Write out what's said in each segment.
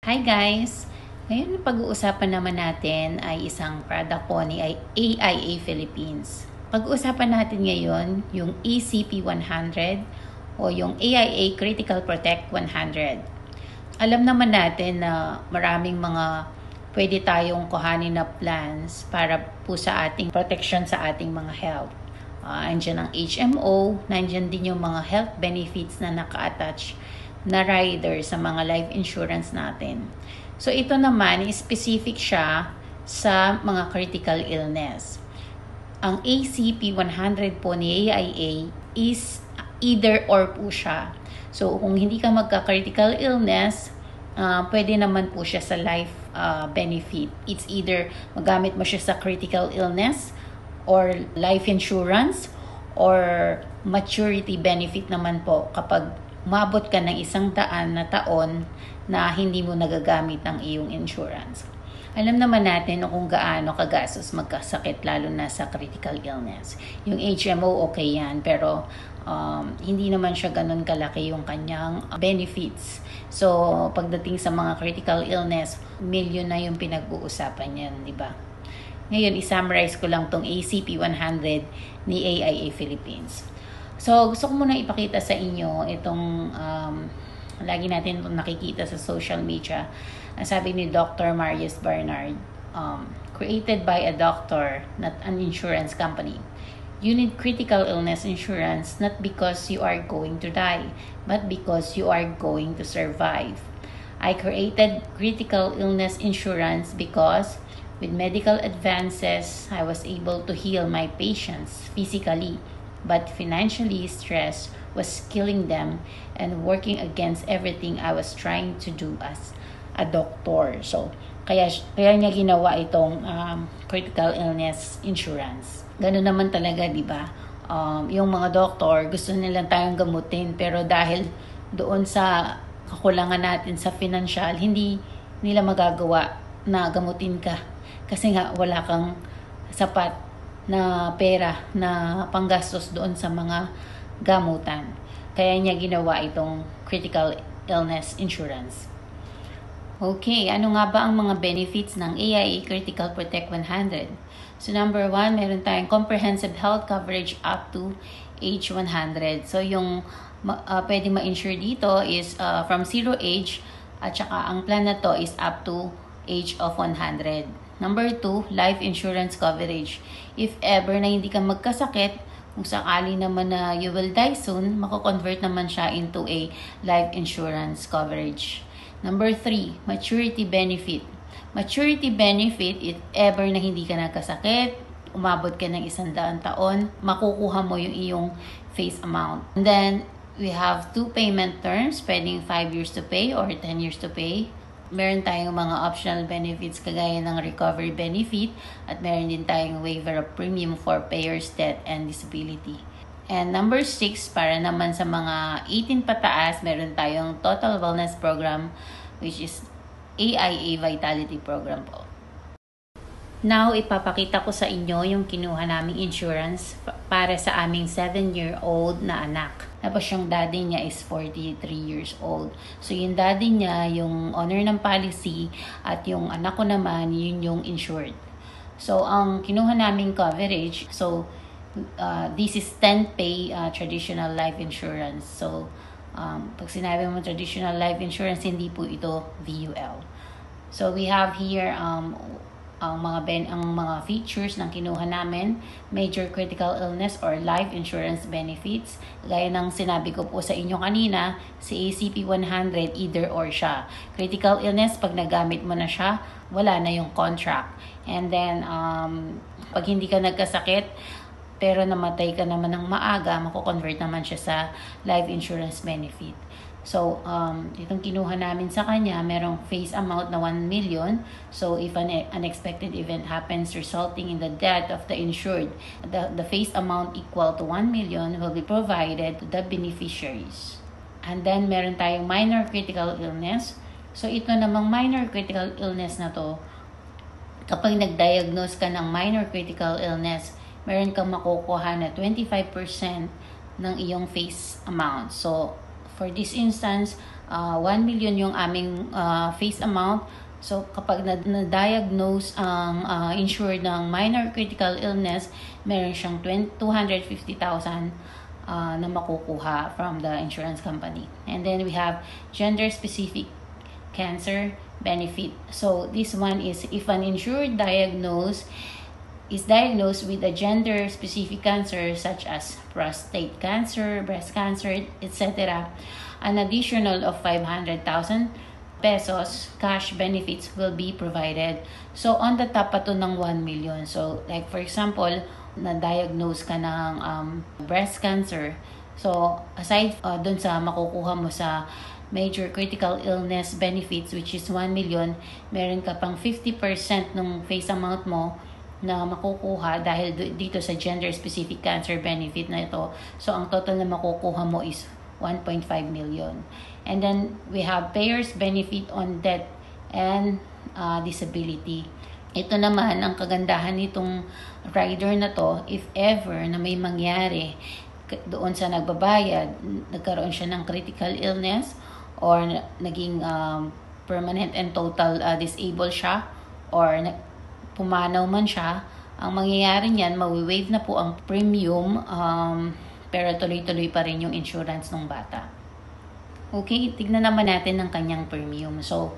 Hi guys! Ngayon pag-uusapan naman natin ay isang product po ni AIA Philippines. Pag-uusapan natin ngayon yung ECP100 o yung AIA Critical Protect 100. Alam naman natin na maraming mga pwede tayong kuhanin na plans para po sa ating protection sa ating mga health. Andiyan ang HMO, nandiyan din yung mga health benefits na naka-attach na rider sa mga life insurance natin. So ito naman, specific siya sa mga critical illness. Ang ACP 100 po ni AIA is either or po siya. So kung hindi ka magka-critical illness, pwede naman po siya sa life benefit. It's either magamit mo siya sa critical illness or life insurance or maturity benefit naman po kapag umabot ka ng 100 na taon na hindi mo nagagamit ang iyong insurance. Alam naman natin kung gaano kagastos magkasakit lalo na sa critical illness. Yung HMO okay yan pero hindi naman siya ganun kalaki yung kanyang benefits. So pagdating sa mga critical illness, milyon na yung pinag-uusapan yan, di ba? Ngayon, i-summarize ko lang tong ACP 100 ni AIA Philippines. So, gusto ko muna ipakita sa inyo itong lagi natin itong nakikita sa social media. Sabi ni Dr. Marius Bernard, created by a doctor, not an insurance company. You need critical illness insurance not because you are going to die, but because you are going to survive. I created critical illness insurance because with medical advances, I was able to heal my patients physically, but financially stress was killing them and working against everything I was trying to do as a doctor. So, kaya niya ginawa itong critical illness insurance. Ganun naman talaga, di ba? Yung mga doktor, gusto nilang tayong gamutin, pero dahil doon sa kakulangan natin sa financial, hindi nila magagawa na gamutin ka. Kasi nga wala kang sapat na pera na panggastos doon sa mga gamutan. Kaya niya ginawa itong critical illness insurance. Okay, ano nga ba ang mga benefits ng AIA Critical Protect 100? So number 1, meron tayong comprehensive health coverage up to age 100. So yung pwede ma-insure dito is from 0 age at saka ang plan na to is up to age of 100. Number 2, life insurance coverage. If ever na hindi ka magkasakit, kung sakali naman na you will die soon, mako-convert naman siya into a life insurance coverage. Number 3, maturity benefit. Maturity benefit, if ever na hindi ka nagkasakit, umabot ka ng 100 taon, makukuha mo yung iyong face amount. And then, we have 2 payment terms, pwedeng 5 years to pay or 10 years to pay. Meron tayong mga optional benefits kagaya ng recovery benefit at meron din tayong waiver of premium for payers' death and disability. And number 6, para naman sa mga 18 pataas, meron tayong total wellness program which is AIA Vitality Program po. Now, ipapakita ko sa inyo yung kinuha naming insurance para sa aming 7-year-old na anak. Tapos yung daddy niya is 43 years old. So yung daddy niya, yung owner ng policy, at yung anak ko naman, yun yung insured. So ang kinuha naming coverage, so this is 10-pay traditional life insurance. So pag sinabi mo traditional life insurance, hindi po ito VUL. So we have here ang mga features ng kinuha namin, major critical illness or life insurance benefits. Gaya ng sinabi ko po sa inyo kanina, si ACP 100 either or siya. Critical illness, pag nagamit mo na siya, wala na yung contract. And then, pag hindi ka nagkasakit, pero namatay ka naman ng maaga, mako-convert naman siya sa life insurance benefit. So, itong kinuha namin sa kanya, merong face amount na 1 million. So, if an unexpected event happens resulting in the death of the insured, the face amount equal to 1 million will be provided to the beneficiaries. And then, meron tayong minor critical illness. So, ito namang minor critical illness na to, kapag nag-diagnose ka ng minor critical illness, meron kang makukuha na 25% ng iyong face amount. So, For this instance, 1 million yung aming face amount. So, kapag na-diagnose ang insured ng minor critical illness, meron siyang 250,000 na makukuha from the insurance company. And then we have gender-specific cancer benefit. So, this one is if an insured is diagnosed with a gender-specific cancer such as prostate cancer, breast cancer, etc., an additional of 500,000 pesos cash benefits will be provided. So, on the top pa to ng 1 million. So, like for example, na-diagnose ka ng breast cancer. So, aside dun sa makukuha mo sa major critical illness benefits, which is 1 million, meron ka pang 50% ng face amount mo na makukuha dahil dito sa gender-specific cancer benefit na ito. So, ang total na makukuha mo is 1.5 million. And then, we have payers benefit on death and disability. Ito naman, ang kagandahan nitong rider na to, if ever na may mangyari doon sa nagbabayad, nagkaroon siya ng critical illness or naging permanent and total disabled siya or pumanaw man siya, ang mangyayari niyan, mawi-waive na po ang premium pero tuloy-tuloy pa rin yung insurance ng bata. Okay, tignan naman natin ang kanyang premium. So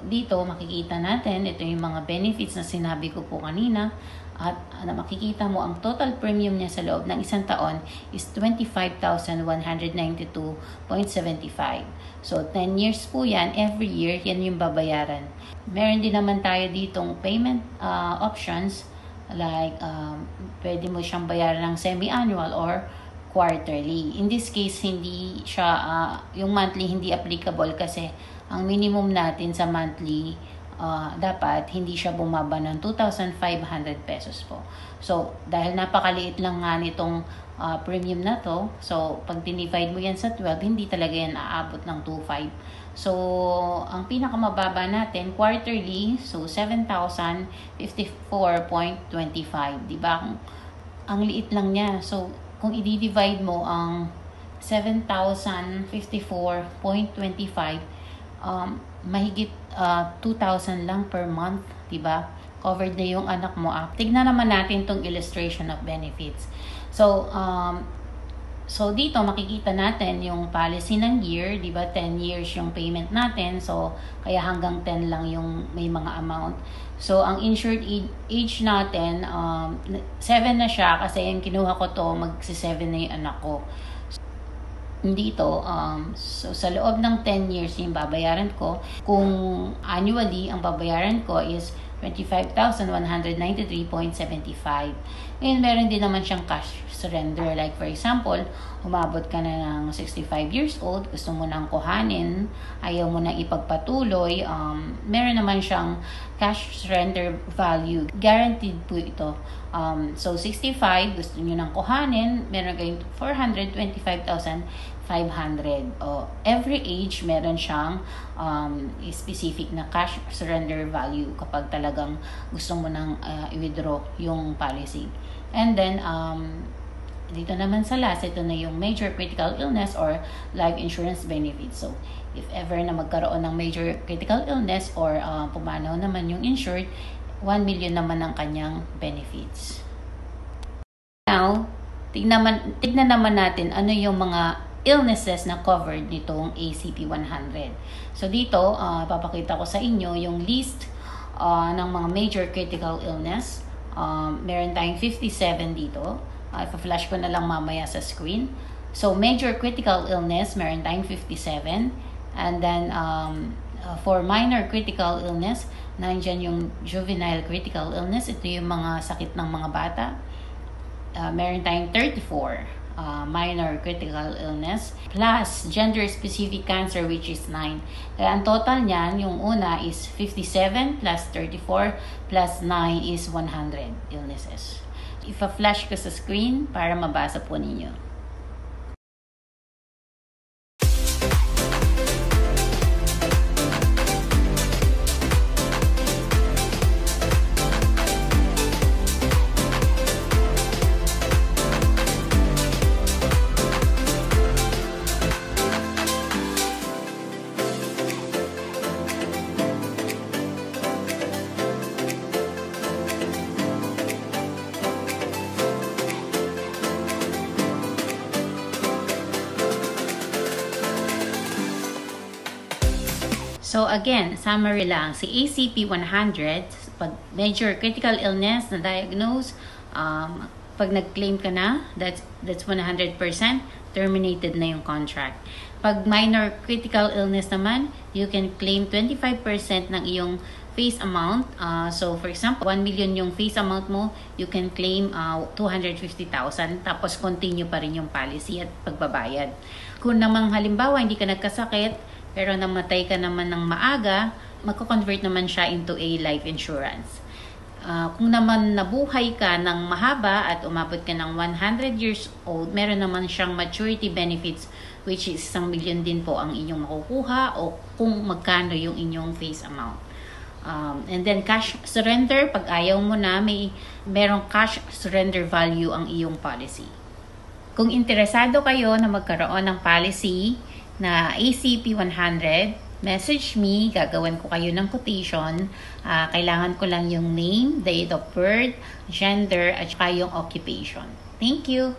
dito makikita natin, ito yung mga benefits na sinabi ko po kanina. At makikita mo ang total premium niya sa loob ng isang taon is 25,192.75. So 10 years po yan, every year yan yung babayaran. Meron din naman tayo ditong payment options like pwede mo siyang bayaran ng semi-annual or quarterly. In this case, hindi siya, yung monthly hindi applicable kasi ang minimum natin sa monthly dapat hindi siya bumaba ng 2,500 pesos po. So, dahil napakaliit lang nga nitong premium na to, so pag divide mo yan sa 12, hindi talaga yan aabot ng 2,500. So, ang pinakamababa natin, quarterly, so 7,054.25. Diba? Ang liit lang niya. So, kung i-divide mo ang 7,054.25, mahigit 2,000 lang per month, diba? Covered na yung anak mo. Tignan naman natin tong illustration of benefits. So, dito makikita natin yung policy ng year, diba? 10 years yung payment natin. So, kaya hanggang 10 lang yung may mga amount. So, ang insured age natin, 7 na siya kasi yung kinuha ko to, magsi-7 na yung anak ko. Dito, so sa loob ng 10 years yung babayaran ko, kung annually, ang babayaran ko is 25,193.75. Ngayon, meron din naman siyang cash surrender. Like for example, umabot ka na ng 65 years old, gusto mo nang kuhanin, ayaw mo nang ipagpatuloy, meron naman siyang cash surrender value. Guaranteed po ito. So 65, gusto nyo nang kuhanin, meron kayong 425,500. Every age, meron siyang specific na cash surrender value kapag talagang gusto mo nang i-withdraw yung policy. And then, dito naman sa last, ito na yung major critical illness or life insurance benefits. So, if ever na magkaroon ng major critical illness or pumanaw naman yung insured, 1 million naman ang kanyang benefits. Now, tignan naman natin ano yung mga illnesses na covered nitong ACP 100. So, dito, papakita ko sa inyo yung list ng mga major critical illness. Meron tayong 57 dito. Ipa-flash ko na lang mamaya sa screen. So, major critical illness, meron tayong 57. And then, for minor critical illness, nandyan yung juvenile critical illness. Ito yung mga sakit ng mga bata. Meron tayong 34 minor critical illness. Plus, gender-specific cancer, which is 9. Kaya ang total niyan, yung una is 57 plus 34 plus 9 is 100 illnesses. Ipa-flash ko sa screen para mabasa po ninyo. So again, summary lang, si ACP 100, pag major critical illness na diagnose, pag nag-claim ka na, that's 100%, terminated na yung contract. Pag minor critical illness naman, you can claim 25% ng iyong face amount. So for example, 1 million yung face amount mo, you can claim 250,000, tapos continue pa rin yung policy at pagbabayad. Kung namang halimbawa hindi ka nagkasakit, pero namatay ka naman ng maaga, magko-convert naman siya into a life insurance. Kung naman nabuhay ka ng mahaba at umabot ka ng 100 years old, meron naman siyang maturity benefits, which is 1 million din po ang inyong makukuha o kung magkano yung inyong face amount. And then cash surrender, pag ayaw mo na, merong cash surrender value ang iyong policy. Kung interesado kayo na magkaroon ng policy na ACP 100, message me, gagawan ko kayo ng quotation. Kailangan ko lang yung name, date of birth, gender, at saka yung occupation. Thank you!